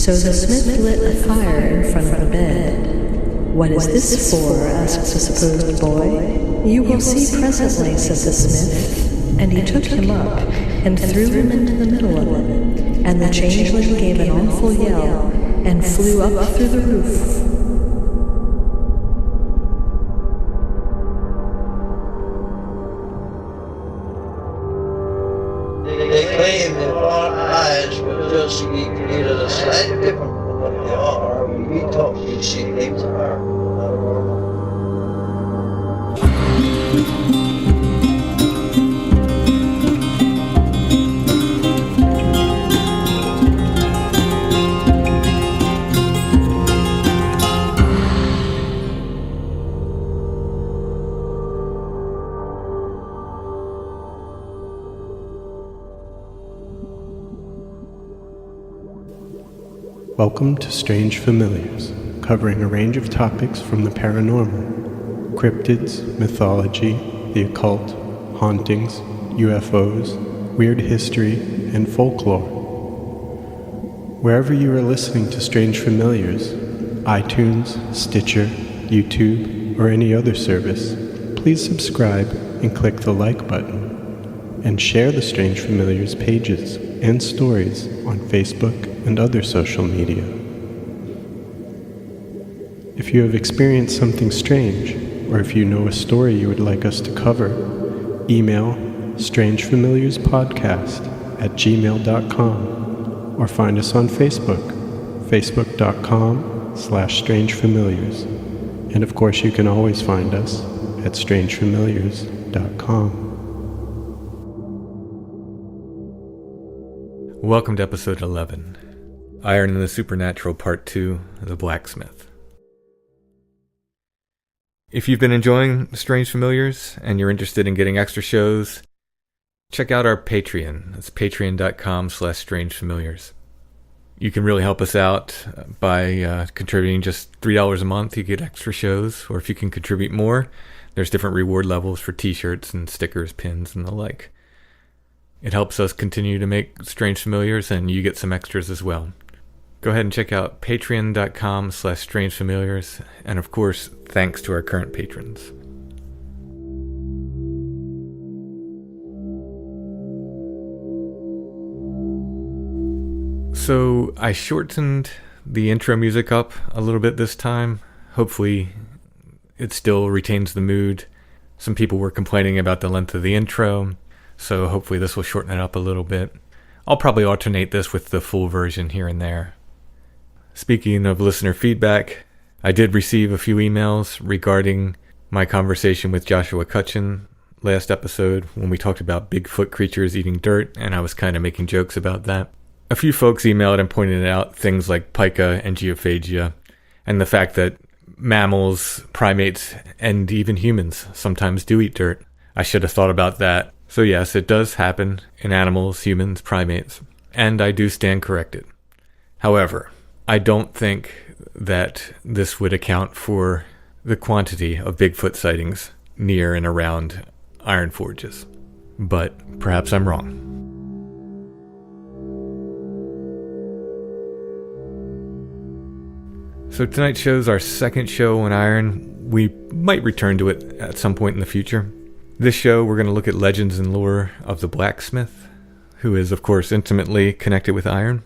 So the smith lit a fire in front of the bed. "What is this for?" asked the supposed boy. "You will see presently," said the smith. And he took him up and threw him into the middle of it. And the changeling gave an awful yell and flew up through the roof. They claim that our eyes will just either slightly different from what they are. We talk these things are not normal. Welcome to Strange Familiars, covering a range of topics from the paranormal, cryptids, mythology, the occult, hauntings, UFOs, weird history, and folklore. Wherever you are listening to Strange Familiars, iTunes, Stitcher, YouTube, or any other service, please subscribe and click the like button, and share the Strange Familiars pages and stories on Facebook and other social media. If you have experienced something strange, or if you know a story you would like us to cover, email strangefamiliarspodcast@gmail.com or find us on Facebook, facebook.com/strangefamiliars. And of course you can always find us at strangefamiliars.com. Welcome to episode 11, Iron and the Supernatural Part 2, The Blacksmith. If you've been enjoying Strange Familiars and you're interested in getting extra shows, check out our Patreon. That's patreon.com/strangefamiliars. You can really help us out by contributing just $3 a month. You get extra shows, or if you can contribute more, there's different reward levels for t-shirts and stickers, pins, and the like. It helps us continue to make Strange Familiars, and you get some extras as well. Go ahead and check out patreon.com/strangefamiliars, and of course, thanks to our current patrons. So I shortened the intro music up a little bit this time. Hopefully it still retains the mood. Some people were complaining about the length of the intro, so hopefully this will shorten it up a little bit. I'll probably alternate this with the full version here and there. Speaking of listener feedback, I did receive a few emails regarding my conversation with Joshua Cutchin last episode when we talked about Bigfoot creatures eating dirt, and I was kind of making jokes about that. A few folks emailed and pointed out things like pica and geophagia, and the fact that mammals, primates, and even humans sometimes do eat dirt. I should have thought about that. So yes, it does happen in animals, humans, primates, and I do stand corrected. However, I don't think that this would account for the quantity of Bigfoot sightings near and around iron forges. But perhaps I'm wrong. So tonight's show's our second show on iron. We might return to it at some point in the future. This show, we're going to look at legends and lore of the blacksmith, who is, of course, intimately connected with iron.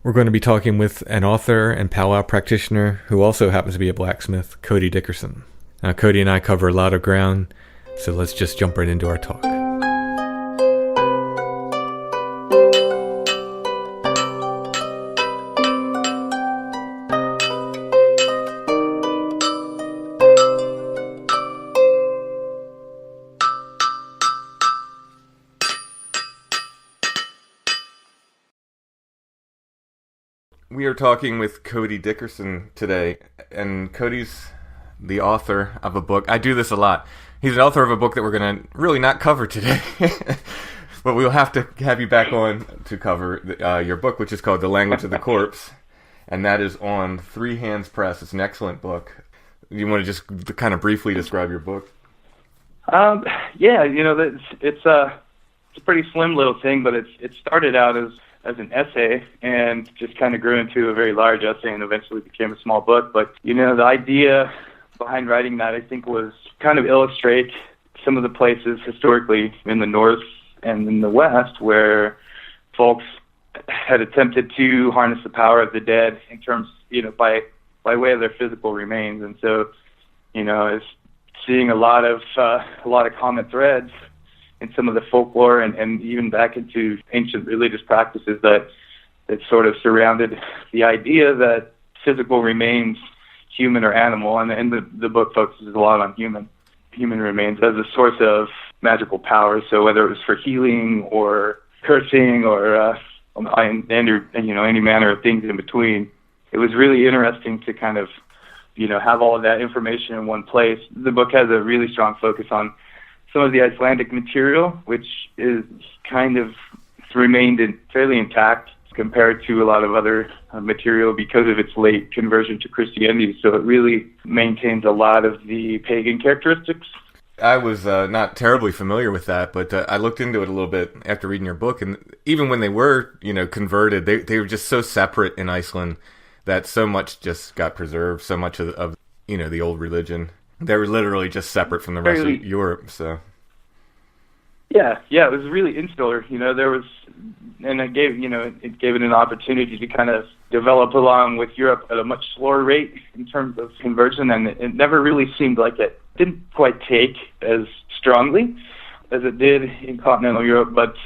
We're going to be talking with an author and powwow practitioner who also happens to be a blacksmith, Cody Dickerson. Now, Cody and I cover a lot of ground, so let's just jump right into our talk. We are talking with Cody Dickerson today, and Cody's the author of a book. I do this a lot. He's the author of a book that we're going to really not cover today, but we'll have to have you back on to cover your book, which is called The Language of the Corpse, and that is on Three Hands Press. It's an excellent book. You want to just kind of briefly describe your book? Yeah, it's a pretty slim little thing, but it started out as as an essay and just kind of grew into a very large essay and eventually became a small book. But, the idea behind writing that, I think, was kind of illustrate some of the places historically in the North and in the West where folks had attempted to harness the power of the dead in terms, by way of their physical remains. And so, is seeing a lot of common threads in some of the folklore and even back into ancient religious practices that sort of surrounded the idea that physical remains, human or animal, and the book focuses a lot on human remains as a source of magical power. So whether it was for healing or cursing or any manner of things in between, it was really interesting to kind of have all of that information in one place. The book has a really strong focus on some of the Icelandic material, which is kind of remained fairly intact compared to a lot of other material because of its late conversion to Christianity. So it really maintains a lot of the pagan characteristics. I was not terribly familiar with that, but I looked into it a little bit after reading your book, and even when they were, converted, they were just so separate in Iceland that so much just got preserved, so much of the old religion. They were literally just separate from the rest of Europe. So yeah, it was really insular. There was, and it gave it an opportunity to kind of develop along with Europe at a much slower rate in terms of conversion, and it never really seemed like it didn't quite take as strongly as it did in continental Europe. But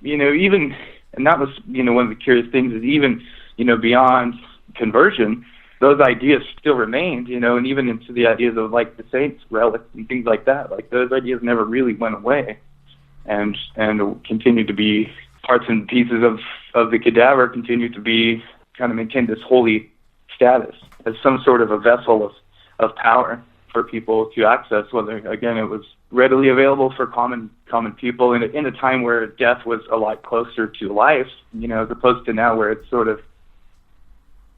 even, and that was one of the curious things is even beyond conversion, those ideas still remained, and even into the ideas of like the saints' relics and things like that. Like those ideas never really went away, and continued to be parts and pieces of the cadaver continued to be kind of maintain this holy status as some sort of a vessel of power for people to access. Whether again it was readily available for common people in a time where death was a lot closer to life, as opposed to now where it sort of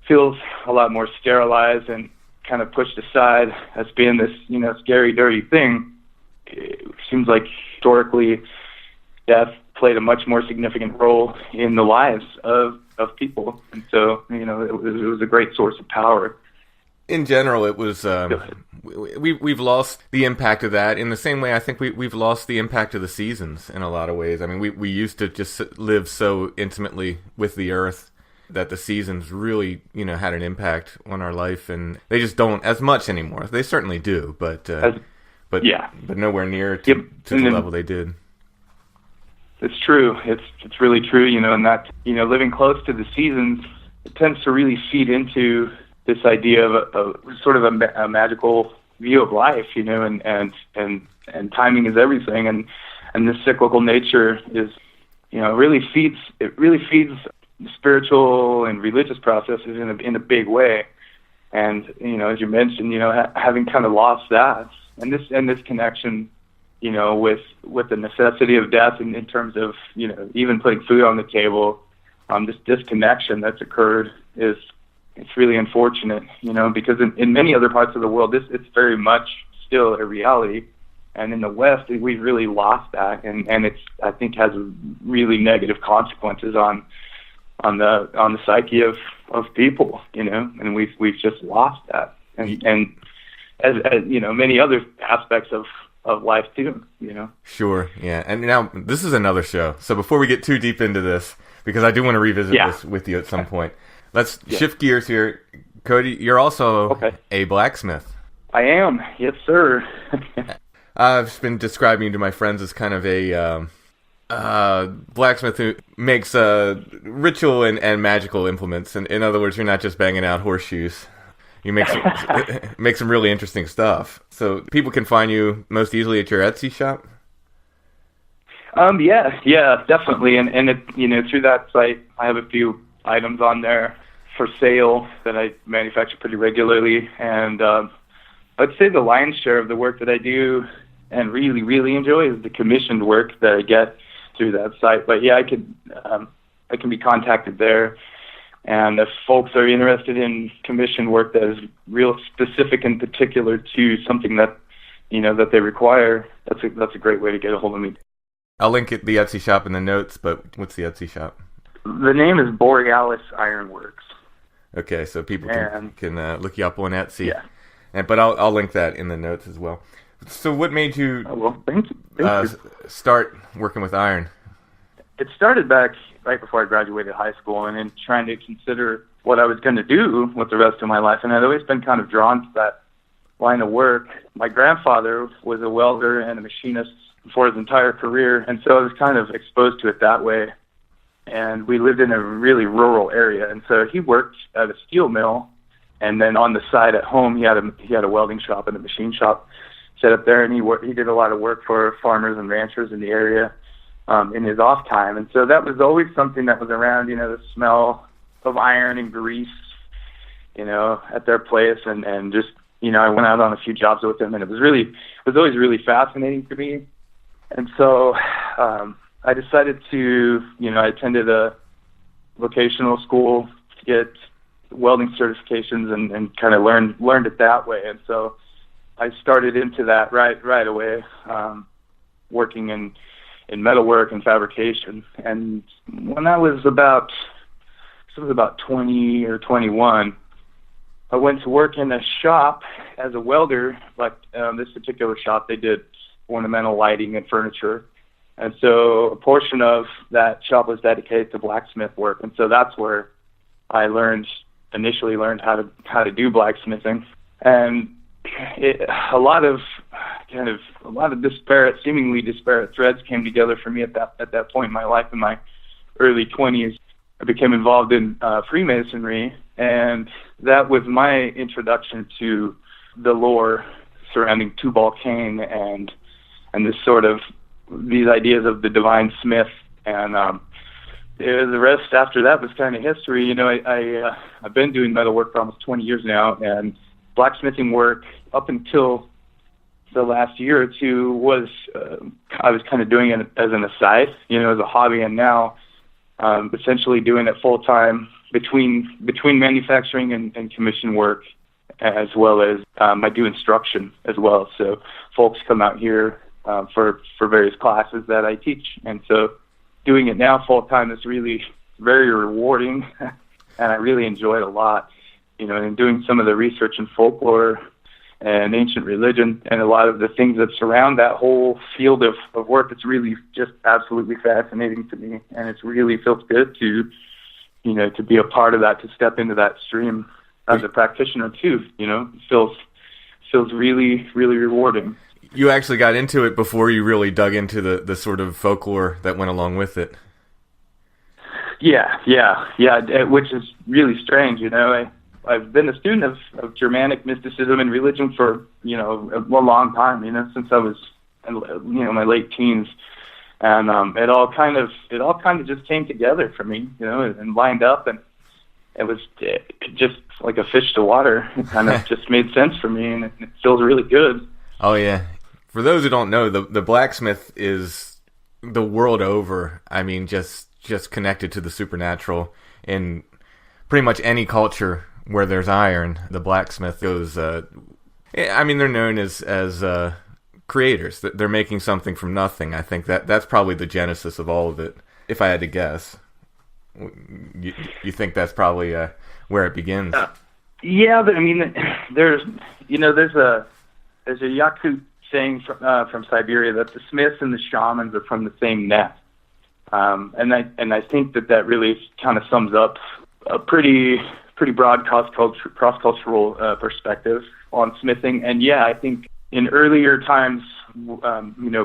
feels a lot more sterilized and kind of pushed aside as being this, scary, dirty thing. It seems like historically death played a much more significant role in the lives of people. And so, it was a great source of power. In general, it was, we've lost the impact of that in the same way I think we've lost the impact of the seasons in a lot of ways. I mean, we used to just live so intimately with the earth that the seasons really, had an impact on our life, and they just don't as much anymore. They certainly do, but nowhere near to the level they did. It's true. It's really true, and that, living close to the seasons, it tends to really feed into this idea of sort of a magical view of life, and timing is everything, and this cyclical nature is, really feeds spiritual and religious processes in a big way. And as you mentioned, having kind of lost that and this connection, with the necessity of death in terms of even putting food on the table, this disconnection that's occurred it's really unfortunate, because in many other parts of the world it's very much still a reality, and in the West we've really lost that, and it's, I think, has really negative consequences on the psyche of people, and we've just lost that, and as many other aspects of life too, Sure, yeah. And now this is another show, so before we get too deep into this, because I do want to revisit this with you at some point, let's shift gears here. Cody, you're also a blacksmith. I am, yes sir. I've been describing you to my friends as kind of a blacksmith who makes ritual and magical implements. And in other words, you're not just banging out horseshoes. You make some really interesting stuff. So people can find you most easily at your Etsy shop? Yeah, definitely. And it, through that site, I have a few items on there for sale that I manufacture pretty regularly. And I'd say the lion's share of the work that I do and really, really enjoy is the commissioned work that I get through that site. But yeah, I can be contacted there. And if folks are interested in commissioned work that is real specific and particular to something that, that they require, that's a great way to get a hold of me. I'll link the Etsy shop in the notes, but what's the Etsy shop? The name is Borealis Ironworks. Okay, so people can look you up on Etsy. Yeah. But I'll link that in the notes as well. So what made you, thank you. Start working with iron? It started back right before I graduated high school, and in trying to consider what I was going to do with the rest of my life. And I'd always been kind of drawn to that line of work. My grandfather was a welder and a machinist for his entire career, and so I was kind of exposed to it that way. And we lived in a really rural area, and so he worked at a steel mill, and then on the side at home he had a welding shop and a machine shop set up there, and he did a lot of work for farmers and ranchers in the area in his off time. And so that was always something that was around, the smell of iron and grease, at their place, and just, I went out on a few jobs with him, and it was always really fascinating to me. And so I decided to, I attended a vocational school to get welding certifications and kind of learned it that way. And so I started into that right away, working in metalwork and fabrication. And when I was about 20 or 21, I went to work in a shop as a welder. Like this particular shop, they did ornamental lighting and furniture. And so a portion of that shop was dedicated to blacksmith work. And so that's where I initially learned how to do blacksmithing. And a lot of seemingly disparate threads came together for me at that point in my life. In my early 20s, I became involved in Freemasonry, and that was my introduction to the lore surrounding Tubal Cain and this sort of these ideas of the divine smith. And the rest after that was kind of history. I've been doing metalwork for almost 20 years now, and blacksmithing work up until the last year or two was I was kind of doing it as an aside, as a hobby, and now essentially doing it full time between manufacturing and commission work, as well as I do instruction as well. So folks come out here for various classes that I teach, and so doing it now full time is really very rewarding, and I really enjoy it a lot. And doing some of the research in folklore and ancient religion and a lot of the things that surround that whole field of work, it's really just absolutely fascinating to me, and it really feels good to be a part of that, to step into that stream as a practitioner too. It feels really, really rewarding. You actually got into it before you really dug into the sort of folklore that went along with it. Yeah, which is really strange. I've been a student of Germanic mysticism and religion for, a long time, since I was, my late teens. And it all kind of just came together for me, and lined up, and it was just like a fish to water. It kind of just made sense for me, and it feels really good. Oh, yeah. For those who don't know, the blacksmith is the world over. I mean, just connected to the supernatural in pretty much any culture where there's iron. The blacksmith goes. They're known as creators. They're making something from nothing. I think that's probably the genesis of all of it. If I had to guess, you think that's probably where it begins? Yeah, but I mean, there's a Yakut saying from Siberia that the smiths and the shamans are from the same nest, and I think that really kind of sums up a pretty broad cross-cultural perspective on smithing. And yeah, I think in earlier times,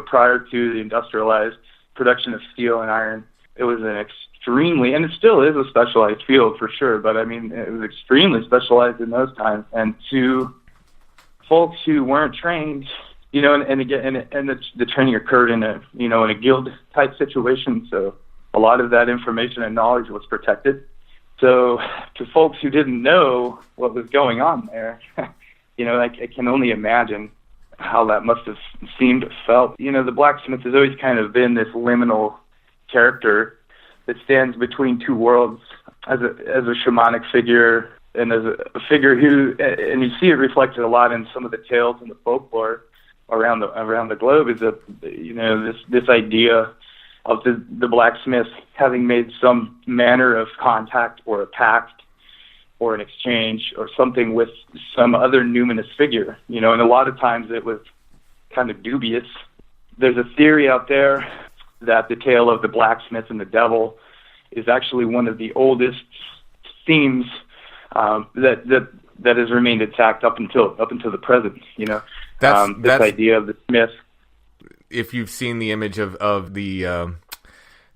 prior to the industrialized production of steel and iron, it was an extremely, and it still is a specialized field for sure, but I mean, it was extremely specialized in those times. And to folks who weren't trained, the training occurred in a guild type situation, so a lot of that information and knowledge was protected. So to folks who didn't know what was going on there, I can only imagine how that must have seemed, felt. The blacksmith has always kind of been this liminal character that stands between two worlds as a shamanic figure, and as a figure who, and you see it reflected a lot in some of the tales and the folklore around the globe, is this idea the blacksmith having made some manner of contact or a pact or an exchange or something with some other numinous figure, and a lot of times it was kind of dubious. There's a theory out there that the tale of the blacksmith and the devil is actually one of the oldest themes that has remained intact up until the present. This idea of the smith. If you've seen the image of the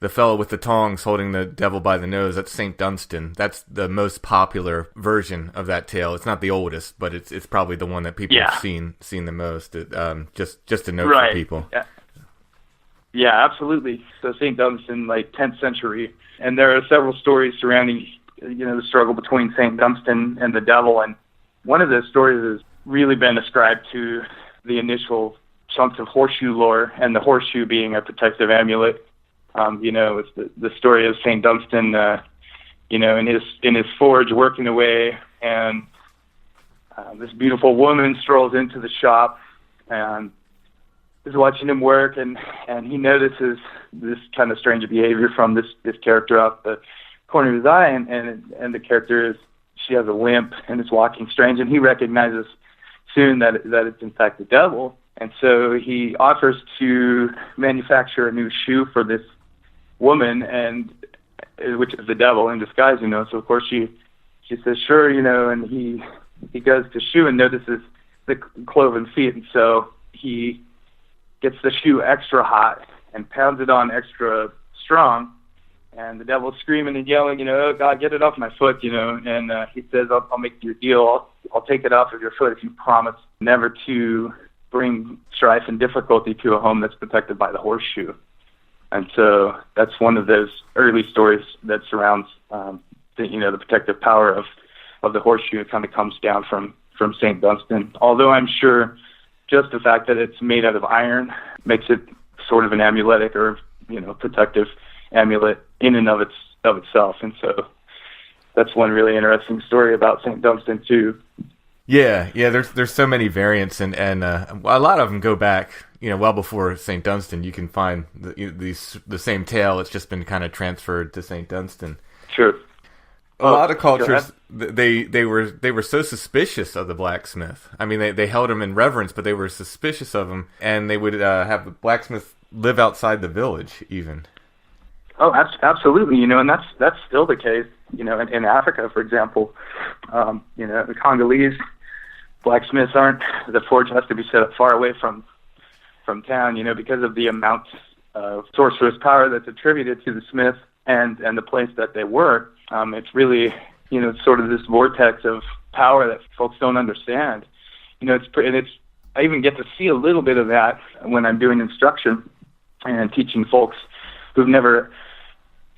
fellow with the tongs holding the devil by the nose, that's St. Dunstan. That's the most popular version of that tale. It's not the oldest, but it's probably the one that people have seen the most. Just a note for people. Yeah, absolutely. So St. Dunstan, 10th century, and there are several stories surrounding the struggle between St. Dunstan and the devil, and one of those stories has really been ascribed to the initial chunks of horseshoe lore, and the horseshoe being a protective amulet. It's the story of St. Dunstan, in his forge working away, and this beautiful woman strolls into the shop and is watching him work, and he notices this kind of strange behavior from this character out the corner of his eye, and the character she has a limp and is walking strange, and he recognizes soon that it's in fact the devil. And so he offers to manufacture a new shoe for this woman, and which is the devil in disguise, So of course she says sure, and he goes to shoe and notices the cloven feet, and so he gets the shoe extra hot and pounds it on extra strong, and the devil's screaming and yelling, oh God, get it off my foot, and he says, I'll make you a deal. I'll take it off of your foot if you promise never to bring strife and difficulty to a home that's protected by the horseshoe. And so that's one of those early stories that surrounds the protective power of the horseshoe. It kind of comes down from St. Dunstan, although I'm sure just the fact that it's made out of iron makes it sort of an amuletic or protective amulet in and of itself. And so that's one really interesting story about St. Dunstan too. Yeah. There's so many variants, and a lot of them go back, well before St. Dunstan. You can find the same tale. It's just been kind of transferred to St. Dunstan. Sure. A lot of cultures, they were so suspicious of the blacksmith. I mean, they held him in reverence, but they were suspicious of him, and they would have the blacksmith live outside the village, even. Oh, absolutely. And that's still the case. In Africa, for example, the Congolese blacksmiths the forge has to be set up far away from town, because of the amount of sorcerous power that's attributed to the smith and the place that they work. It's really, sort of this vortex of power that folks don't understand. I even get to see a little bit of that when I'm doing instruction and teaching folks who've never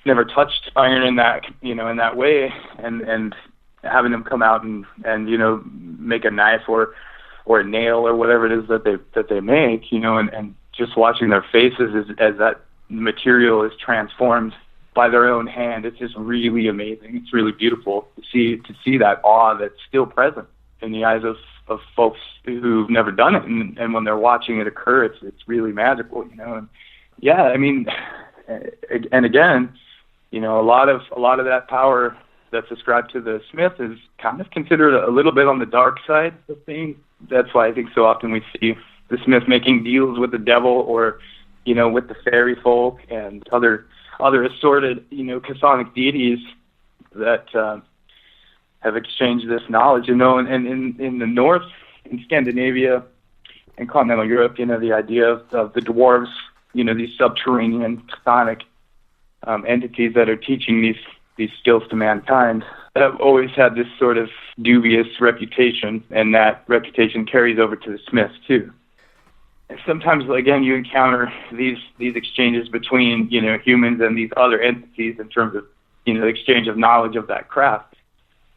touched iron in that way, and having them come out and make a knife or a nail or whatever it is that they make, and just watching their faces as that material is transformed by their own hand. It's just really amazing. It's really beautiful to see that awe that's still present in the eyes of folks who've never done it, and when they're watching it occur, it's really magical, And yeah, I mean, and again, a lot of that power that's ascribed to the smith is kind of considered a little bit on the dark side of things. That's why I think so often we see the smith making deals with the devil or, with the fairy folk and other assorted, chthonic deities that have exchanged this knowledge, and in the north, in Scandinavia and continental Europe, the idea of the dwarves, these subterranean chthonic entities that are teaching these skills to mankind, have always had this sort of dubious reputation, and that reputation carries over to the smiths too. And sometimes, again, you encounter these exchanges between humans and these other entities in terms of the exchange of knowledge of that craft.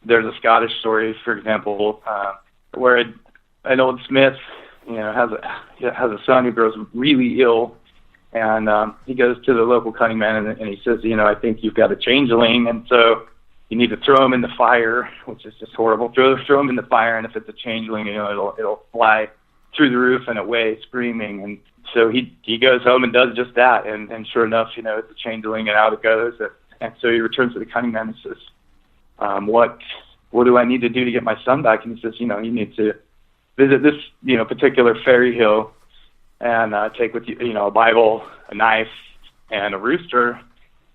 There's a Scottish story, for example, where an old smith has a son who grows really ill. And he goes to the local cunning man and he says, I think you've got a changeling, and so you need to throw him in the fire, which is just horrible. Throw him in the fire, and if it's a changeling, it'll fly through the roof and away, screaming. And so he goes home and does just that. And sure enough, it's a changeling, and out it goes. And so he returns to the cunning man and says, what do I need to do to get my son back? And he says, you need to visit this, particular fairy hill and take with you, a Bible, a knife, and a rooster.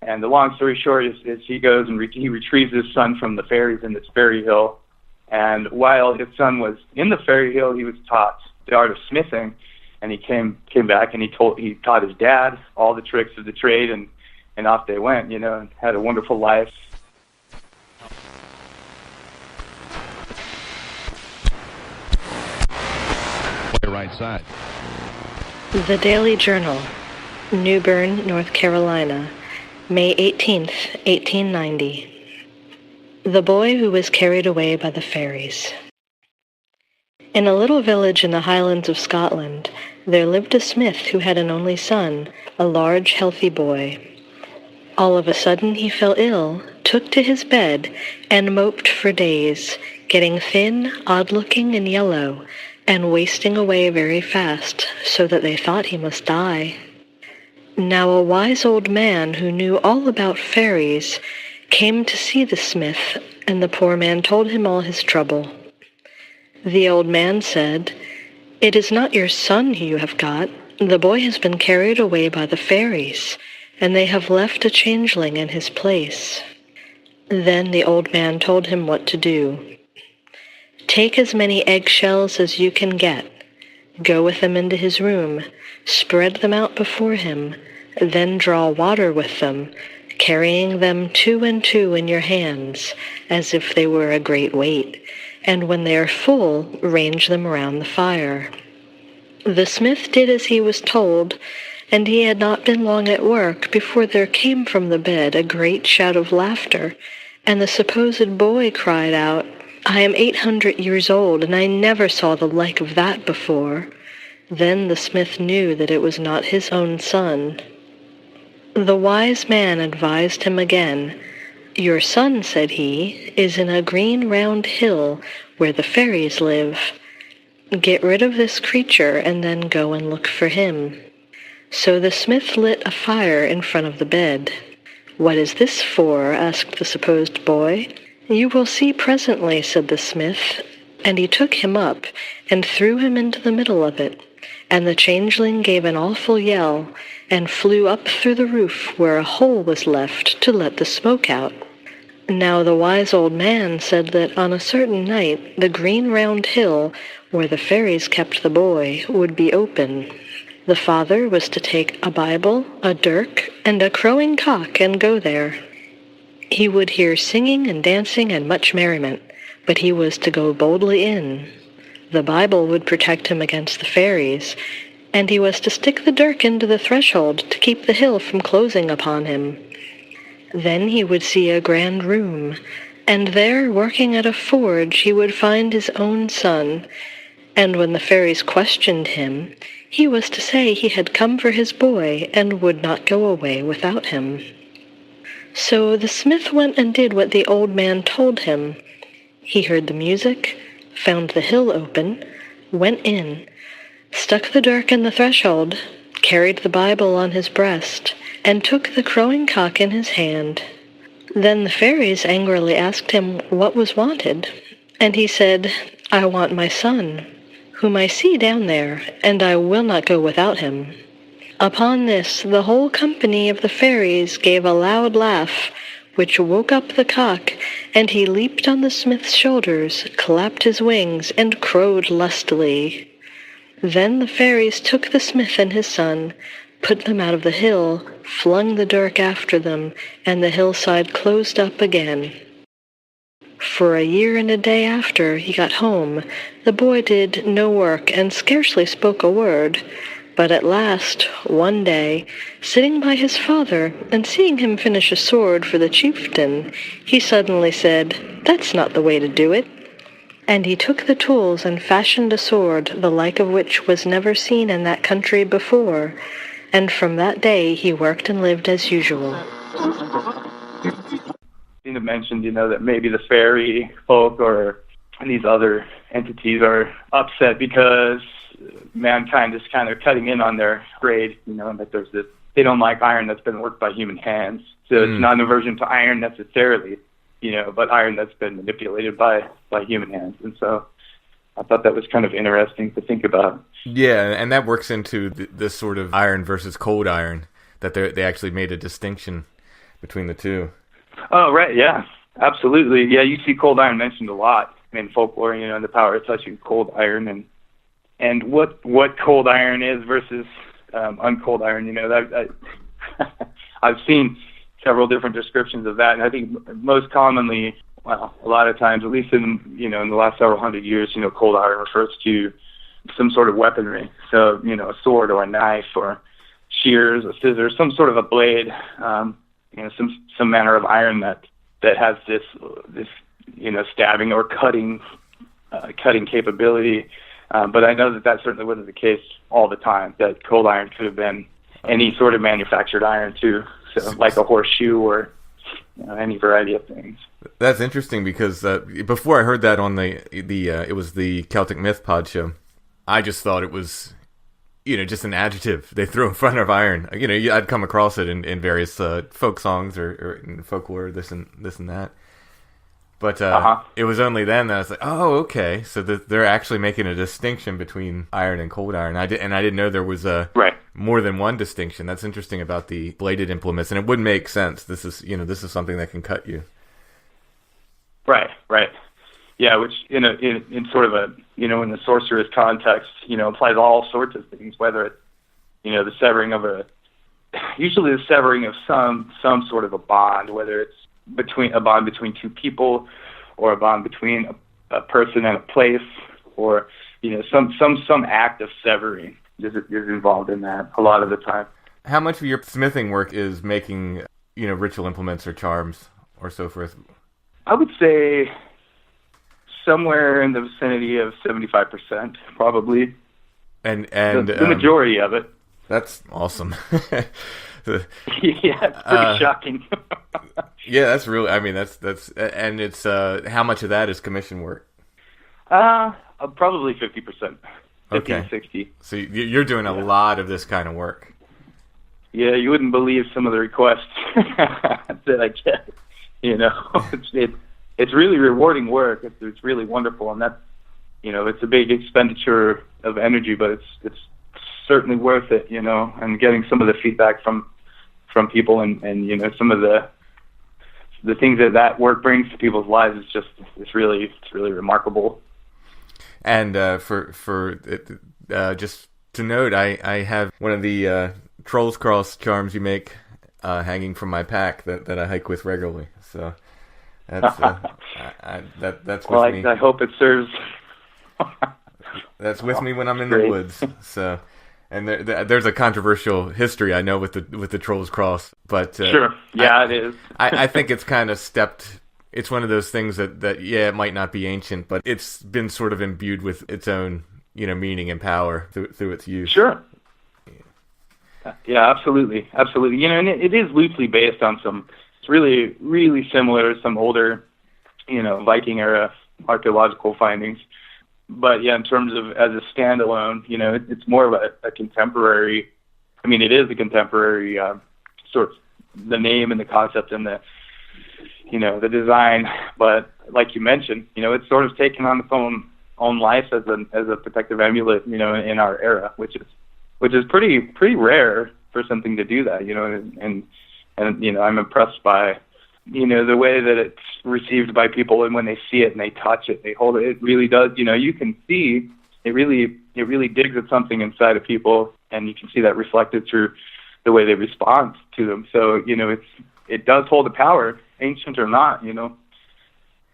And the long story short is he goes and he retrieves his son from the fairies in this fairy hill. And while his son was in the fairy hill, he was taught the art of smithing. And he came back and he taught his dad all the tricks of the trade, and off they went, and had a wonderful life. Right side. The Daily Journal, New Bern, North Carolina, May 18th, 1890. The Boy Who Was Carried Away by the Fairies. In a little village in the Highlands of Scotland, there lived a smith who had an only son, a large, healthy boy. All of a sudden he fell ill, took to his bed, and moped for days, getting thin, odd-looking, and yellow, and wasting away very fast, so that they thought he must die. Now a wise old man who knew all about fairies came to see the smith, and the poor man told him all his trouble. The old man said, "It is not your son who you have got. The boy has been carried away by the fairies, and they have left a changeling in his place." Then the old man told him what to do. "Take as many eggshells as you can get. Go with them into his room, spread them out before him, then draw water with them, carrying them 2 and 2 in your hands, as if they were a great weight, and when they are full, range them around the fire." The smith did as he was told, and he had not been long at work before there came from the bed a great shout of laughter, and the supposed boy cried out, "I am 800 years old, and I never saw the like of that before." Then the smith knew that it was not his own son. The wise man advised him again. "Your son," said he, "is in a green round hill where the fairies live. Get rid of this creature and then go and look for him." So the smith lit a fire in front of the bed. "What is this for?" asked the supposed boy. "You will see presently," said the smith, and he took him up and threw him into the middle of it, and the changeling gave an awful yell and flew up through the roof where a hole was left to let the smoke out. Now the wise old man said that on a certain night the green round hill where the fairies kept the boy would be open. The father was to take a Bible, a dirk, and a crowing cock and go there. He would hear singing and dancing and much merriment, but he was to go boldly in. The Bible would protect him against the fairies, and he was to stick the dirk into the threshold to keep the hill from closing upon him. Then he would see a grand room, and there, working at a forge, he would find his own son, and when the fairies questioned him, he was to say he had come for his boy and would not go away without him. So the smith went and did what the old man told him. He heard the music, found the hill open, went in, stuck the dirk in the threshold, carried the Bible on his breast, and took the crowing cock in his hand. Then the fairies angrily asked him what was wanted, and he said, "I want my son, whom I see down there, and I will not go without him." Upon this, the whole company of the fairies gave a loud laugh, which woke up the cock, and he leaped on the smith's shoulders, clapped his wings, and crowed lustily. Then the fairies took the smith and his son, put them out of the hill, flung the dirk after them, and the hillside closed up again. For a year and a day after he got home, the boy did no work and scarcely spoke a word. But at last, one day, sitting by his father and seeing him finish a sword for the chieftain, he suddenly said, "That's not the way to do it." And he took the tools and fashioned a sword, the like of which was never seen in that country before, and from that day he worked and lived as usual. You mentioned, that maybe the fairy folk or these other entities are upset because mankind is kind of cutting in on their grade, and that there's this, they don't like iron that's been worked by human hands. So it's not an aversion to iron necessarily, but iron that's been manipulated by human hands. And so I thought that was kind of interesting to think about. Yeah, and that works into this sort of iron versus cold iron, that they actually made a distinction between the two. Oh, right, yeah, absolutely. Yeah, you see cold iron mentioned a lot in folklore, and the power of touching cold iron, and what cold iron is versus uncold iron. I've seen several different descriptions of that, and I think most commonly, well, a lot of times, at least in the last several hundred years, cold iron refers to some sort of weaponry. So, a sword or a knife or shears, a scissors, some sort of a blade, some manner of iron that has this stabbing or cutting capability. But I know that certainly wasn't the case all the time, that cold iron could have been any sort of manufactured iron too. So like a horseshoe or any variety of things. That's interesting because before I heard that on it was the Celtic Myth Pod show, I just thought it was, just an adjective they threw in front of iron. I'd come across it in various folk songs or in folklore, this and that. But it was only then that I was like, oh, okay. So they're actually making a distinction between iron and cold iron. I didn't know there was more than one distinction. That's interesting about the bladed implements, and it would make sense. This is something that can cut you. Right. Yeah, which in sort of a in the sorcerer's context, applies to all sorts of things. Whether it's the severing of usually the severing of some sort of a bond, whether it's a bond between two people, or a bond between a person and a place, or some act of severing is involved in that a lot of the time. How much of your smithing work is making ritual implements or charms or so forth? I would say somewhere in the vicinity of 75%, probably. And the majority of it. That's awesome. Yeah, pretty shocking. Yeah, that's really. I mean, that's and it's how much of that is commission work? Probably 50%. 50 to 60. So you're doing a lot of this kind of work. Yeah, you wouldn't believe some of the requests that I get. It's really rewarding work. It's really wonderful, and that's it's a big expenditure of energy, but it's certainly worth it. And getting some of the feedback from people and some of the things that work brings to people's lives is it's really remarkable. And for just to note, I have one of the Trolls Cross charms you make hanging from my pack that I hike with regularly. So that's that's with me. I hope it serves. That's with me when I'm in the woods. So. And there's a controversial history, I know, with the Trolls Cross, but sure, yeah, it is. I think it's kind of stepped. It's one of those things that it might not be ancient, but it's been sort of imbued with its own meaning and power through its use. Sure. Yeah, absolutely. And it is loosely based on some. It's really, really similar to some older, Viking era archaeological findings. But yeah, in terms of as a standalone, it's more of a contemporary. I mean, it is a contemporary sort of the name and the concept and the design. But like you mentioned, it's sort of taken on its own life as a protective amulet, in our era, which is pretty rare for something to do that, and I'm impressed by the way that it's received by people, and when they see it and they touch it, they hold it, it really does, you can see it really digs at something inside of people, and you can see that reflected through the way they respond to them. So, it does hold a power, ancient or not,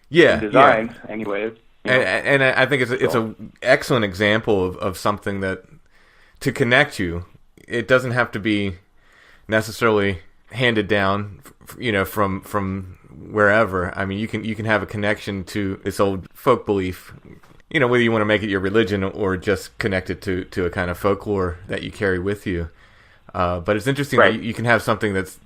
Yeah. Design, anyways. And I think it's an excellent example of something that, to connect you, it doesn't have to be necessarily handed down, from wherever. I mean, you can have a connection to this old folk belief, whether you want to make it your religion or just connect it to a kind of folklore that you carry with you. But it's interesting that you can have something that's,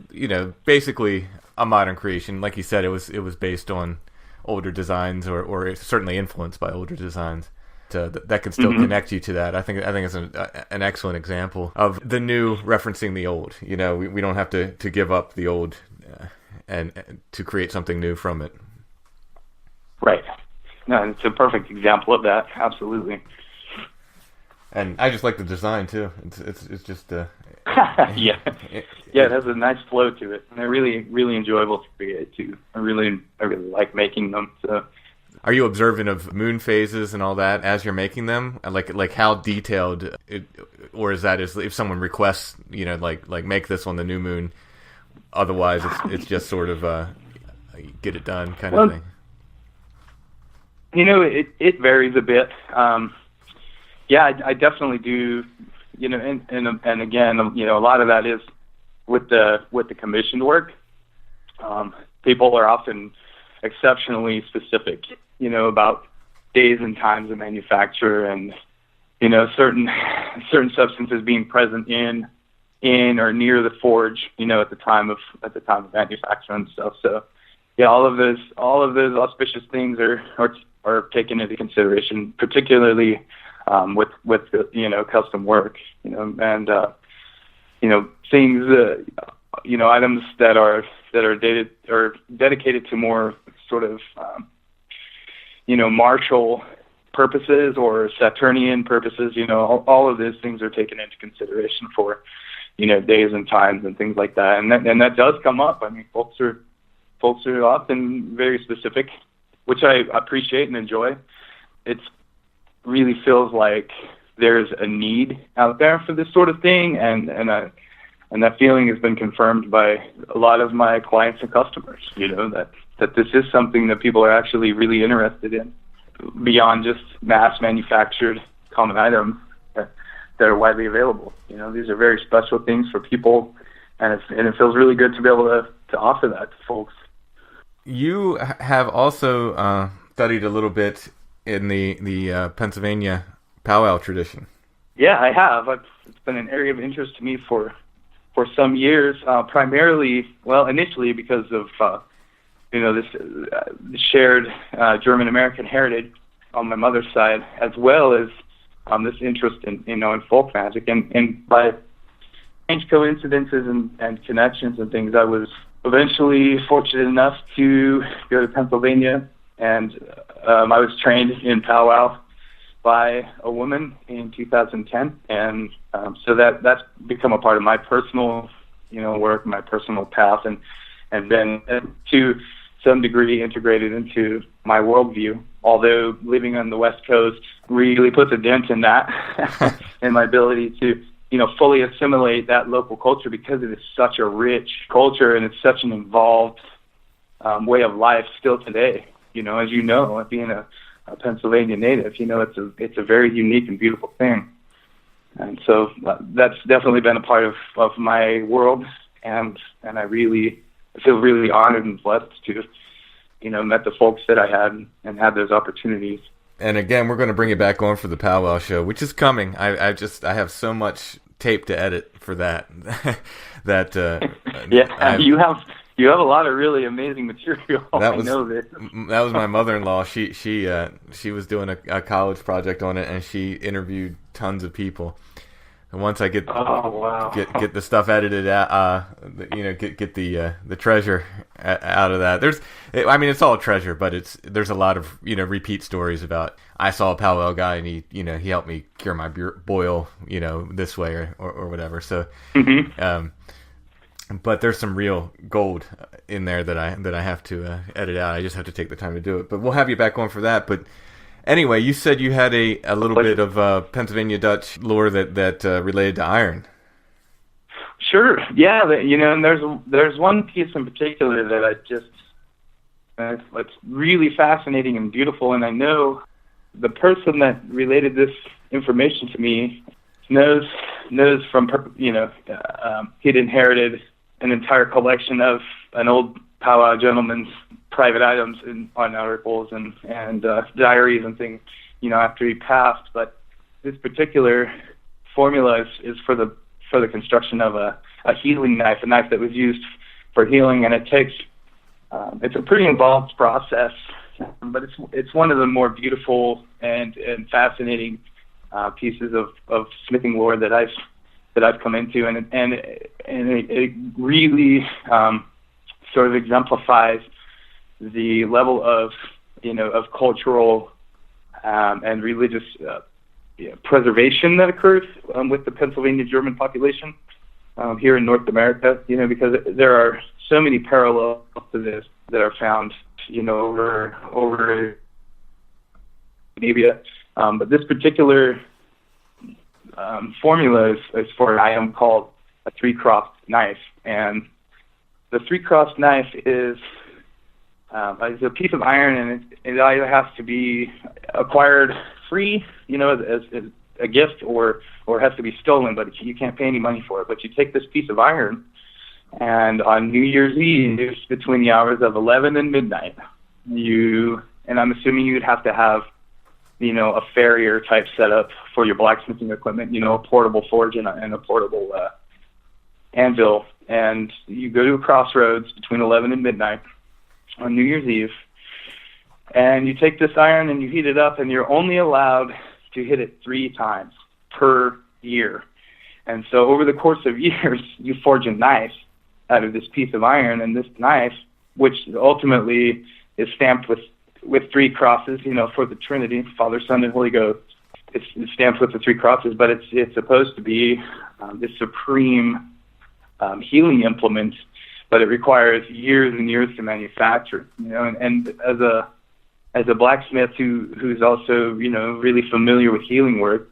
basically a modern creation. Like you said, it was based on older designs or certainly influenced by older designs. that can still connect you to that. I think it's an excellent example of the new referencing the old. You know, we don't have to give up the old and to create something new from it. Right. No, it's a perfect example of that. Absolutely. And I just like the design too. It's just yeah, it has a nice flow to it, and they're really enjoyable to create too. I really like making them. So, are you observant of moon phases and all that as you're making them? Like how detailed, or is that if someone requests, you know, like make this on the new moon? Otherwise, it's just sort of get it done kind of thing. You know, it varies a bit. Yeah, I definitely do. You know, and again, you know, a lot of that is with the commissioned work. People are often exceptionally specific, you know, about days and times of manufacture, and you know, certain substances being present in or near the forge, you know, at the time of manufacture and stuff. So, yeah, all of those auspicious things are taken into consideration, particularly with you know, custom work, you know, and you know, things, you know, items that are dated or dedicated to more sort of you know, martial purposes or Saturnian purposes. You know, all of those things are taken into consideration for, you know, days and times and things like that, and that does come up. I mean, folks are often very specific, which I appreciate and enjoy. It really feels like there's a need out there for this sort of thing, and that feeling has been confirmed by a lot of my clients and customers. You know, that this is something that people are actually really interested in, beyond just mass manufactured common items that are widely available. You know, these are very special things for people, and it feels really good to be able to offer that to folks. You have also studied a little bit in the Pennsylvania powwow tradition. Yeah, I have. It's been an area of interest to me for some years, primarily, well, initially because of you know, this shared German American heritage on my mother's side, as well as this interest in, you know, in folk magic, and by strange coincidences and connections and things, I was eventually fortunate enough to go to Pennsylvania, and I was trained in powwow by a woman in 2010, and so that's become a part of my personal, you know, work, my personal path, and been to some degree integrated into my worldview. Although living on the West Coast really puts a dent in that, in my ability to, you know, fully assimilate that local culture, because it is such a rich culture and it's such an involved way of life still today. You know, as you know, being a Pennsylvania native, you know, it's a very unique and beautiful thing. And so that's definitely been a part of my world, and I feel really honored and blessed to, you know, met the folks that I had and had those opportunities. And again, we're going to bring it back on for the powwow show, which is coming. I have so much tape to edit for that. Yeah, you have a lot of really amazing material. That was my mother-in-law. She was doing a college project on it, and she interviewed tons of people. And once I get get the stuff edited out, you know, get the treasure out of that. It's all treasure, but there's a lot of, you know, repeat stories about, I saw a powwow guy and he helped me cure my boil, you know, this way or whatever. So, but there's some real gold in there that I have to edit out. I just have to take the time to do it. But we'll have you back on for that. But anyway, you said you had a little bit of Pennsylvania Dutch lore that related to iron. Sure. Yeah. You know, and there's one piece in particular that it's really fascinating and beautiful. And I know the person that related this information to me knows from, you know, he'd inherited an entire collection of an old powwow gentleman's private items on articles and diaries and things, you know, after he passed. But this particular formula is for the construction of a healing knife, a knife that was used for healing, and it takes it's a pretty involved process, but it's one of the more beautiful and fascinating pieces of smithing lore that I've come into, and it really sort of exemplifies the level of cultural and religious preservation that occurs with the Pennsylvania German population here in North America. Because there are so many parallels to this that are found, over Scandinavia. But this particular formula is for an item called a three-crossed knife, and the three-crossed knife is a piece of iron, and it either has to be acquired free, as a gift, or has to be stolen, but you can't pay any money for it. But you take this piece of iron, and on New Year's Eve, between the hours of 11 and midnight, and I'm assuming you'd have to have, a farrier type setup for your blacksmithing equipment, a portable forge and a portable anvil. And you go to a crossroads between 11 and midnight on New Year's Eve, and you take this iron and you heat it up, and you're only allowed to hit it 3 times per year. And so over the course of years, you forge a knife out of this piece of iron, and this knife, which ultimately is stamped with 3 crosses, for the Trinity, Father, Son, and Holy Ghost. It's stamped with the 3 crosses, but it's supposed to be this supreme healing implement, but it requires years and years to manufacture. And as a blacksmith who's also really familiar with healing work,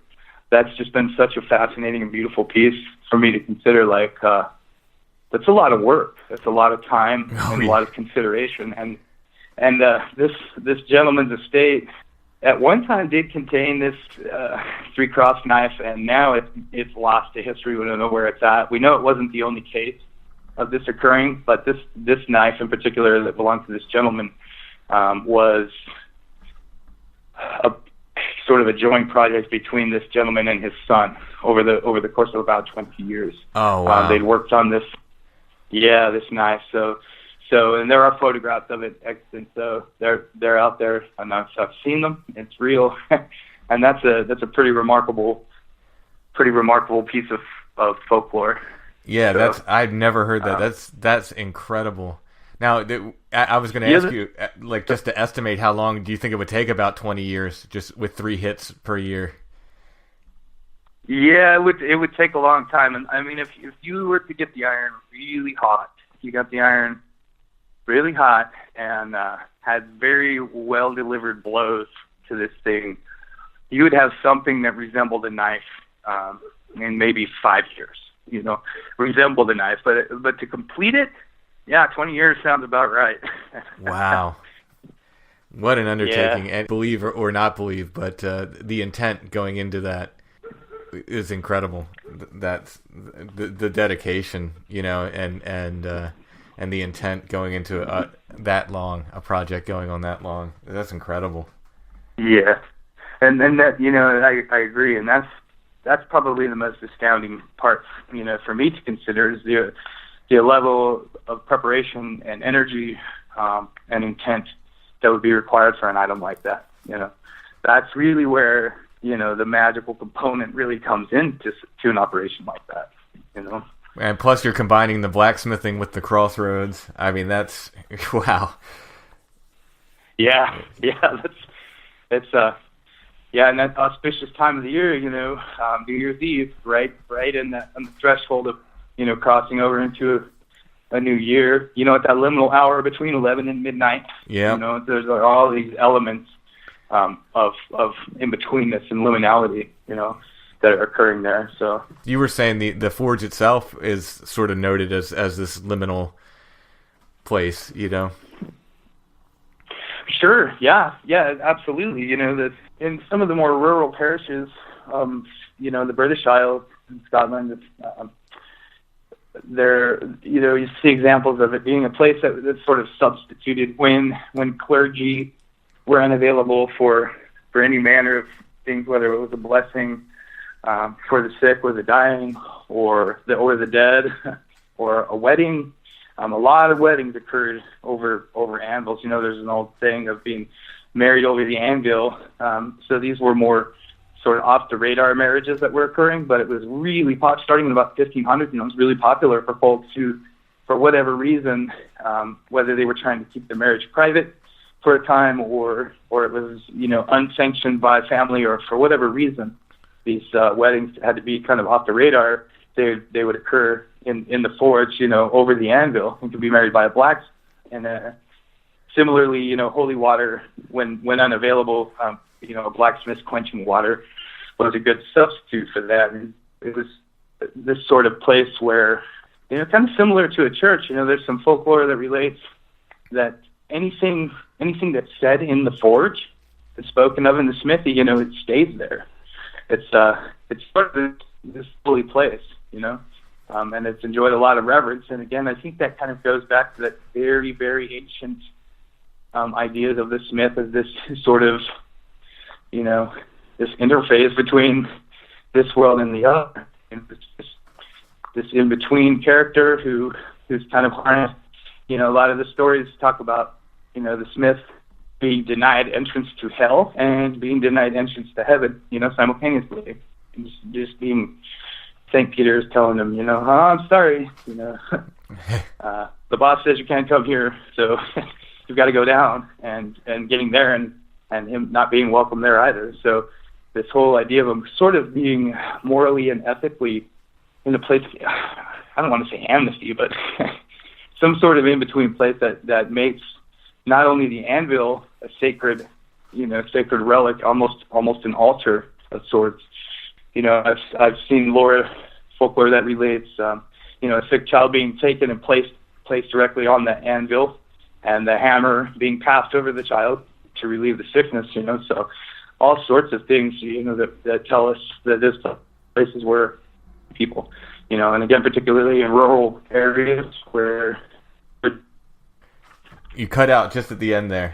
that's just been such a fascinating and beautiful piece for me to consider. That's a lot of work. That's a lot of time and a lot of consideration. And this gentleman's estate at one time did contain this 3-cross knife, and now it's lost to history. We don't know where it's at. We know it wasn't the only case of this occurring, but this knife in particular that belonged to this gentleman was a sort of a joint project between this gentleman and his son over the course of about 20 years. Oh, wow. They'd worked on this knife. So, and there are photographs of it, and so they're out there, and I've seen them. It's real, and that's a pretty remarkable piece of folklore. Yeah, so, I've never heard that. That's incredible. Now, I was going to ask you, just to estimate how long do you think it would take? About 20 years, just with 3 hits per year. Yeah, it would take a long time, and I mean, if you were to get the iron really hot, you got the iron really hot and had very well delivered blows to this thing, you would have something that resembled a knife in maybe 5 years. Resembled a knife, but to complete it, 20 years sounds about right. Wow. What an undertaking. Yeah. And believe or not believe, but the intent going into that is incredible. That's the dedication, and the intent going into a project going on that long. That's incredible. Yeah. And that, I agree. And that's probably the most astounding part, for me to consider, is the level of preparation and energy and intent that would be required for an item like that. That's really where, the magical component really comes into an operation like that, And plus you're combining the blacksmithing with the crossroads. I mean, that's, wow. Yeah, it's and that auspicious time of the year, New Year's Eve, right on the threshold of, crossing over into a new year, at that liminal hour between 11 and midnight. Yeah. There's all these elements of in-betweenness and liminality, that are occurring there. So you were saying the forge itself is sort of noted as this liminal place, Sure. Yeah, absolutely. That in some of the more rural parishes, the British Isles in Scotland, there, you see examples of it being a place that's sort of substituted when clergy were unavailable for any manner of things, whether it was a blessing for the sick or the dying, or the dead, or a wedding. A lot of weddings occurred over anvils. There's an old saying of being married over the anvil. So these were more sort of off the radar marriages that were occurring, but it was really starting in about 1500. It was really popular for folks who, for whatever reason, whether they were trying to keep their marriage private for a time, or it was unsanctioned by family, or for whatever reason, these weddings had to be kind of off the radar. They would occur in the forge, over the anvil, and could be married by a blacksmith. And similarly, holy water, when unavailable, a blacksmith's quenching water was a good substitute for that. And it was this sort of place where, kind of similar to a church, there's some folklore that relates that anything that's said in the forge, that's spoken of in the smithy, it stays there. It's sort of this holy place, and it's enjoyed a lot of reverence. And again, I think that kind of goes back to that very, very ancient ideas of the smith as this sort of, this interface between this world and the other. And this in-between character who's kind of harnessed. A lot of the stories talk about, the smith being denied entrance to hell and being denied entrance to heaven, simultaneously. And just being, St. Peter's telling him, oh, I'm sorry, the boss says you can't come here, so you've got to go down, and getting there and him not being welcome there either. So this whole idea of him sort of being morally and ethically in a place, I don't want to say amnesty, but some sort of in-between place that makes not only the anvil a sacred relic, almost an altar of sorts. I've seen folklore that relates, a sick child being taken and placed directly on the anvil, and the hammer being passed over the child to relieve the sickness. So all sorts of things, that tell us that this places where people, and again, particularly in rural areas where. You cut out just at the end there,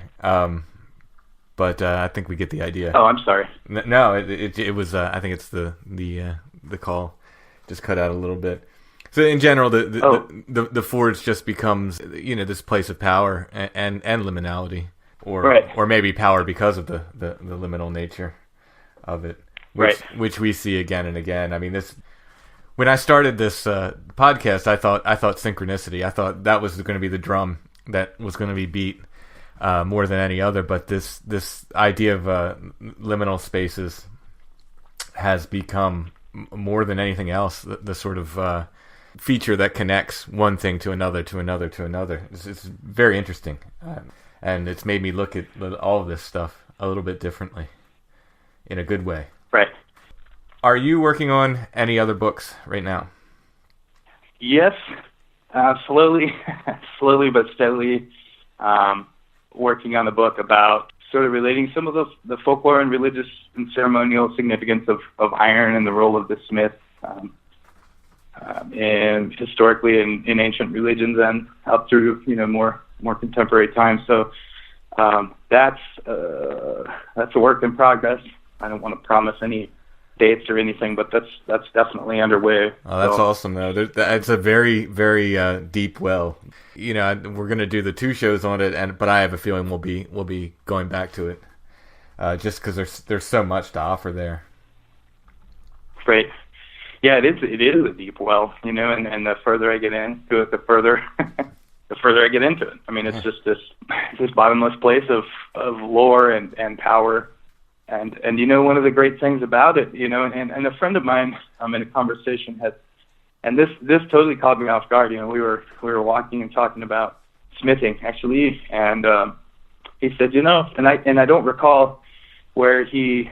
but I think we get the idea. Oh, I'm sorry. No, it was. I think it's the call just cut out a little bit. So in general, the forge just becomes this place of power and liminality, or maybe power because of the liminal nature of it, which we see again and again. I mean, this. When I started this podcast, I thought synchronicity. I thought that was going to be the drum that was going to be beat more than any other. But this idea of liminal spaces has become more than anything else the sort of feature that connects one thing to another to another to another. It's very interesting, and it's made me look at all of this stuff a little bit differently, in a good way. Right. Are you working on any other books right now? Yes, slowly but steadily, working on a book about sort of relating some of the folklore and religious and ceremonial significance of iron and the role of the smith, and historically in ancient religions and up through more contemporary times. So that's a work in progress. I don't want to promise any dates or anything, but that's definitely underway. Oh, that's awesome, though. It's a very, very deep well. We're going to do the 2 shows on it, but I have a feeling we'll be going back to it, just because there's so much to offer there. Great. Yeah, it is a deep well, and the further I get into it, the further I get into it. I mean, it's just this bottomless place of lore and power. And one of the great things about it, and a friend of mine in a conversation and this totally caught me off guard. We were walking and talking about smithing actually, and he said, and I don't recall where he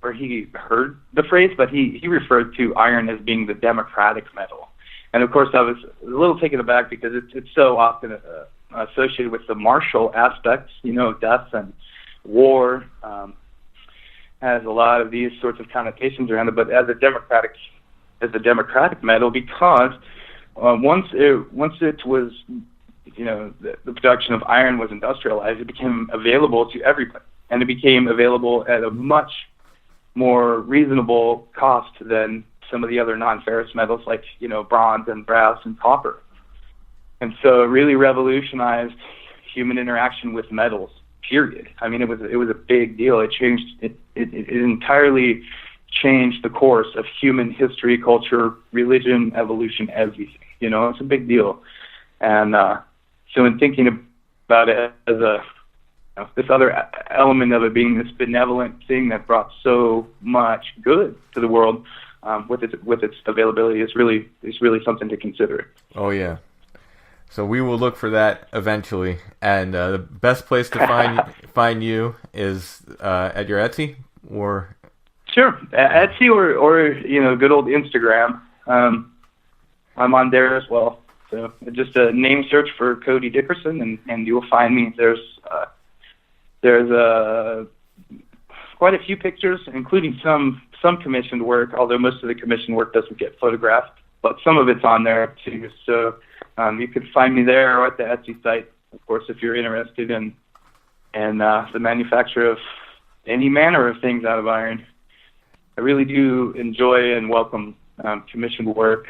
heard the phrase, but he referred to iron as being the democratic metal. And of course I was a little taken aback because it's so often associated with the martial aspects, death and war. Has a lot of these sorts of connotations around it, but as a democratic metal, because once it was, the production of iron was industrialized, it became available to everybody, and it became available at a much more reasonable cost than some of the other non-ferrous metals like bronze and brass and copper. And so it really revolutionized human interaction with metals, period. I mean, it was a big deal. It entirely changed the course of human history, culture, religion, evolution, everything. It's a big deal. And so in thinking about it as this other element of it being this benevolent thing that brought so much good to the world, with its availability, is really something to consider. Oh yeah. So we will look for that eventually, and the best place to find you is at your Etsy, or sure, Etsy or good old Instagram. I'm on there as well. So just a name search for Cody Dickerson, and you'll find me. There's quite a few pictures, including some commissioned work, although most of the commissioned work doesn't get photographed, but some of it's on there too. So you could find me there or at the Etsy site, of course, if you're interested in the manufacture of any manner of things out of iron. I really do enjoy and welcome commissioned work.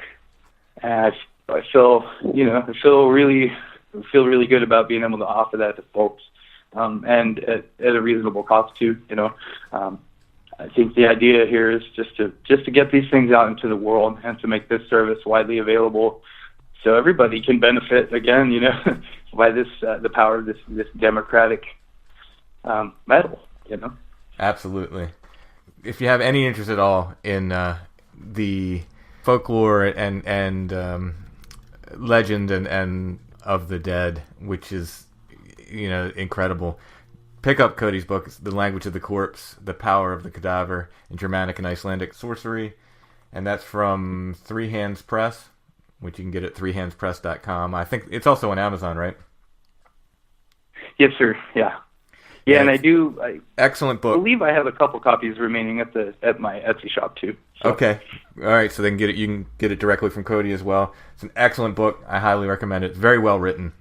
And I feel really good about being able to offer that to folks, and at a reasonable cost too. I think the idea here is just to get these things out into the world and to make this service widely available, so everybody can benefit again. By the power of this democratic metal. Absolutely. If you have any interest at all in the folklore and legend and of the dead, which is incredible, pick up Cody's book. It's The Language of the Corpse, The Power of the Cadaver in Germanic and Icelandic Sorcery, and that's from Three Hands Press, which you can get at threehandspress.com. I think it's also on Amazon, right? Yes, sir. Yeah, and I excellent book. I believe I have a couple copies remaining at my Etsy shop too. So. Okay. All right, so they can get it. You can get it directly from Cody as well. It's an excellent book. I highly recommend it. It's very well written.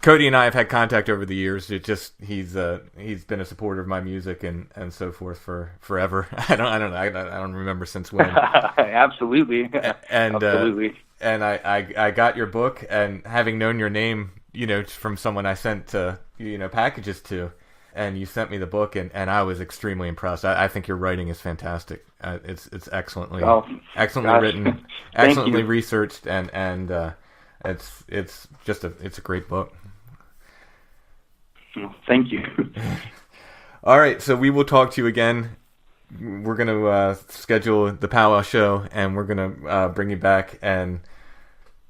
Cody and I have had contact over the years. He's been a supporter of my music and so forth for forever. I don't remember since when. Absolutely. Absolutely. And I got your book, and having known your name, from someone I sent packages to, and you sent me the book, and I was extremely impressed. I think your writing is fantastic. It's excellently written, excellently researched, and it's a great book. Thank you. All right, so we will talk to you again. We're going to schedule the powwow show, and we're going to bring you back and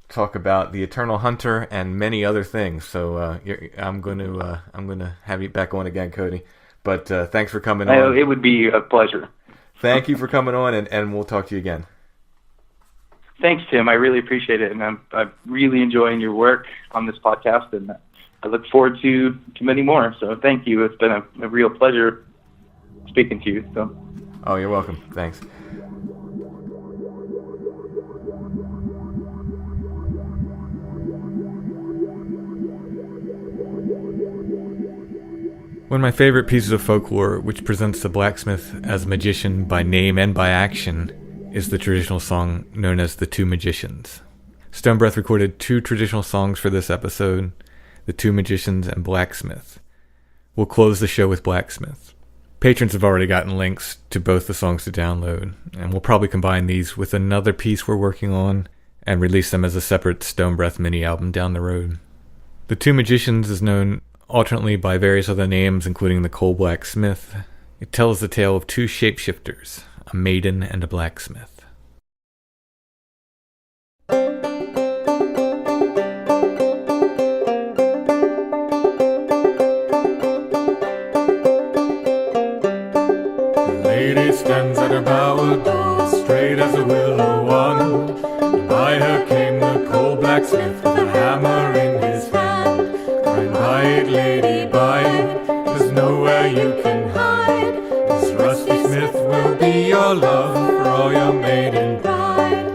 talk about the Eternal Hunter and many other things. So I'm going to have you back on again, Cody. But thanks for coming on. It would be a pleasure. Thank you for coming on, and we'll talk to you again. Thanks, Tim. I really appreciate it, and I'm really enjoying your work on this podcast, and I look forward to many more. So thank you. It's been a real pleasure speaking to you. So. Oh, you're welcome. Thanks. One of my favorite pieces of folklore, which presents the blacksmith as a magician by name and by action, is the traditional song known as The Two Magicians. Stone Breath recorded 2 traditional songs for this episode, The Two Magicians and Blacksmith. We'll close the show with Blacksmith. Patrons have already gotten links to both the songs to download, and we'll probably combine these with another piece we're working on and release them as a separate Stone Breath mini-album down the road. The Two Magicians is known alternately by various other names, including the Cole Blacksmith. It tells the tale of 2 shapeshifters, a maiden and a blacksmith. Stands at her bower door, straight as a willow wand. And by her came the Cole Blacksmith with a hammer in his hand, crying, "Bide, lady, bide, there's nowhere you can hide. This rusty smith will be your love for all your maiden pride."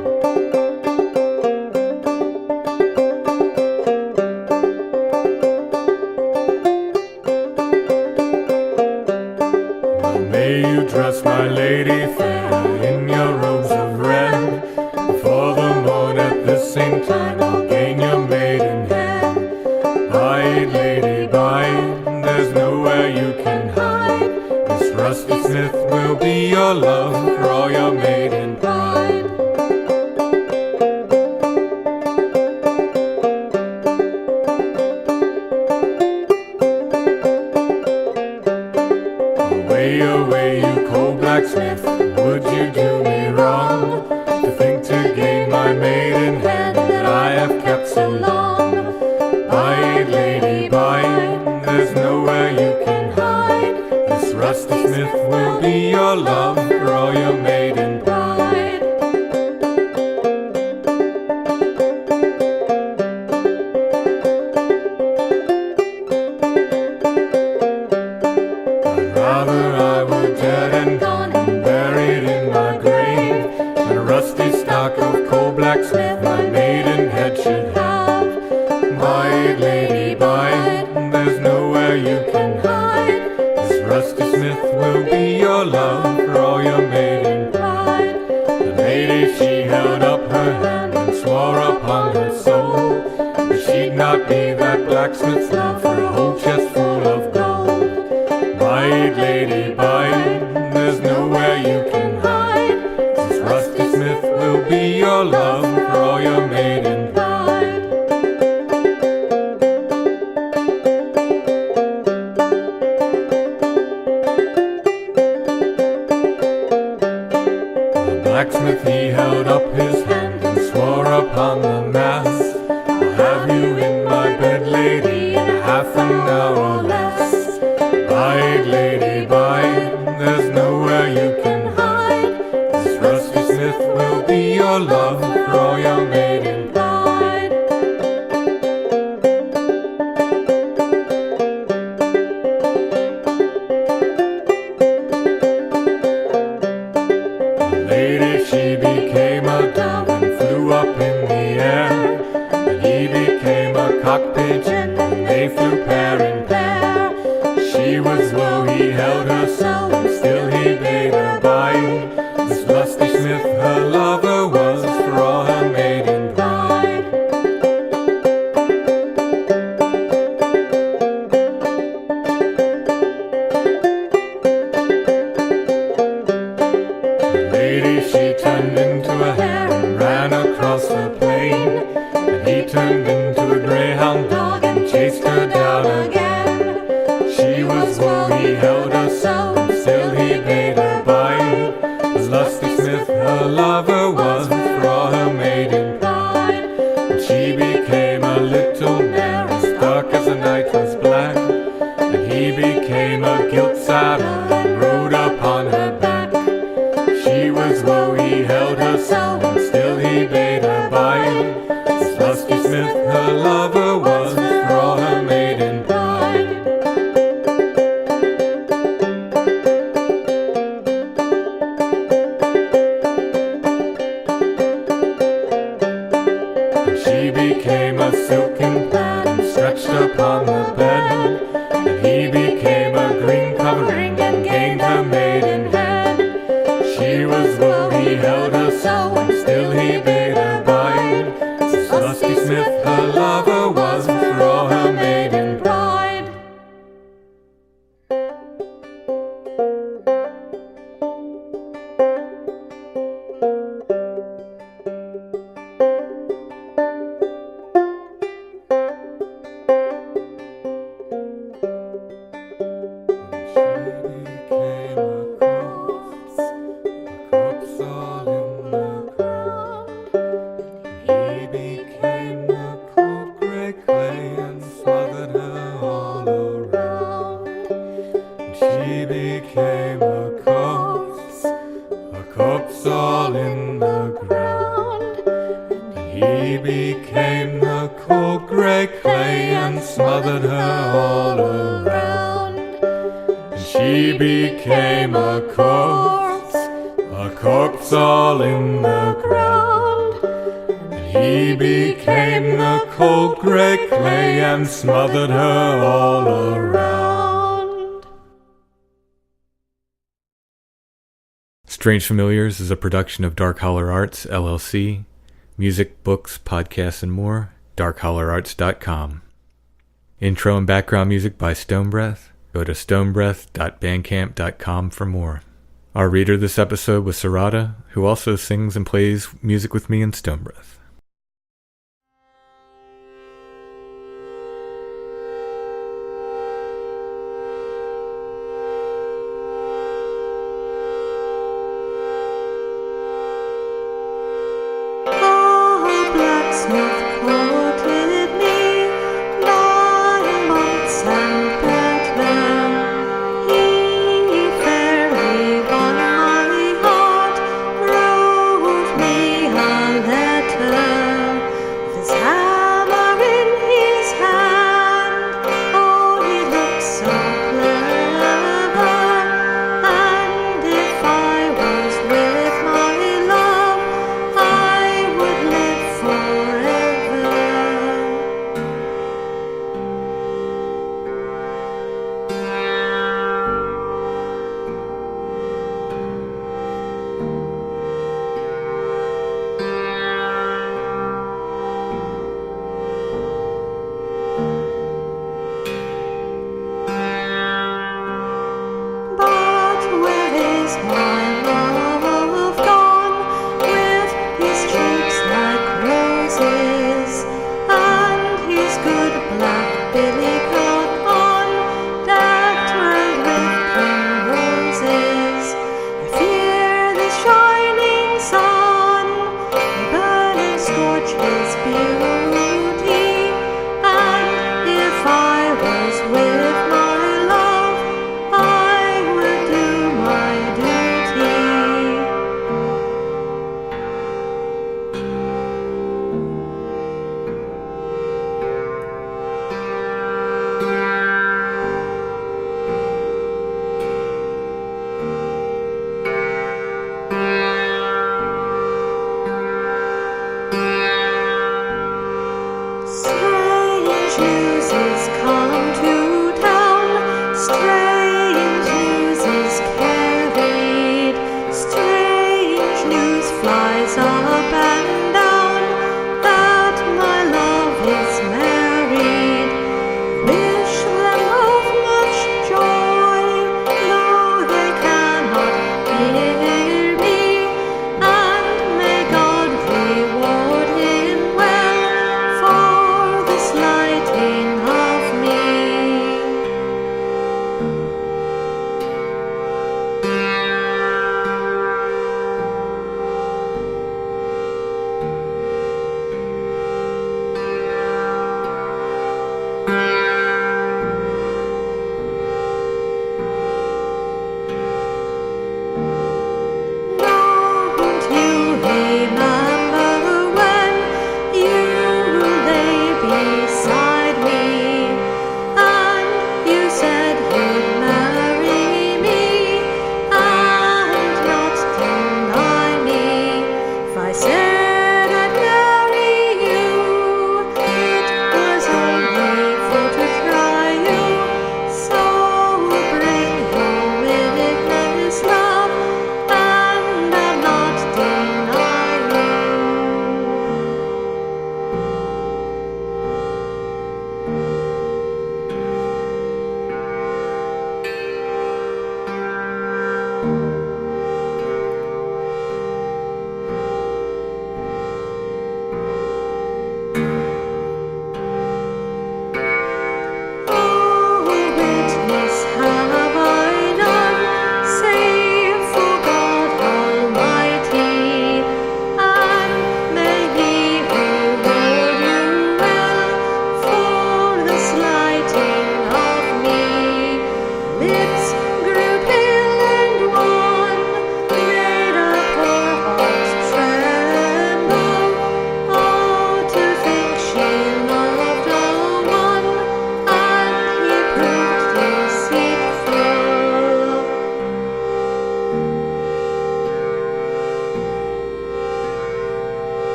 Well, may you dress my lady fair in your robes of red, before the morn at the same time I'll gain your maiden. Bide, lady, bide, there's nowhere you can hide. This rusty smith will be your love for all your maiden pride. Away, away, you Cole Blacksmith, would you do me wrong to think to gain my maidenhead that I have kept so long? Bide, lady, bide, there's nowhere you can hide. This rusty smith will be your love for all your maiden pride. I'd rather I were dead and gone and buried in my grave than a rusty stock of Cole Blacksmith my maidenhead should have. Bide, lady, bide, there's nowhere you can hide. This rusty smith will be your love for all your maiden pride. The lady, she held up her hand and swore upon her soul that she'd not be that blacksmith's love for a whole chest full of gold. Bide, lady, bide, there's nowhere you can hide. This rusty smith will be your love for all your maiden pride. The blacksmith, he held up his hand and swore upon the mass, I'll have you in my bed, lady, in half an hour or less. Bide, lady, bide, there's nowhere you can hide. This rusty smith will be your love for all your maiden pride. The lady, she became a dove and flew up in the air, and he became a cock pigeon and they flew pair in pair. She was low, he held her so, and still he bade her bide. This lusty smith, her lover was for all her maiden pride. The lady, she turned into a hare and ran across the plain, and he turned into a greyhound dog and chased her down again. She was low, he held her so, and still he bade her bide. The lusty smith, her lover was for all her maiden pride. And she became a little mare as dark as the night was black, and he became a gilt saddle and rode upon her back. She was low, he held her so, and still he bade her bide. This lusty smith, her lover was for all her maiden pride. She became a silken plaid and stretched upon the bed, and he became a green covering and gained her maidenhead. She was low, he held her so, and still he bade her bide. This lusty smith, her lover was for all her maiden pride. She became a corpse, a corpse all in the ground. And he became the cold grey clay and smothered her all around. And she became a corpse all in the ground. And he became the cold grey clay and smothered her all around. Strange Familiars is a production of Dark Holler Arts, LLC. Music, books, podcasts, and more, darkhollerarts.com. Intro and background music by Stonebreath. Go to stonebreath.bandcamp.com for more. Our reader this episode was Sarada, who also sings and plays music with me in Stonebreath.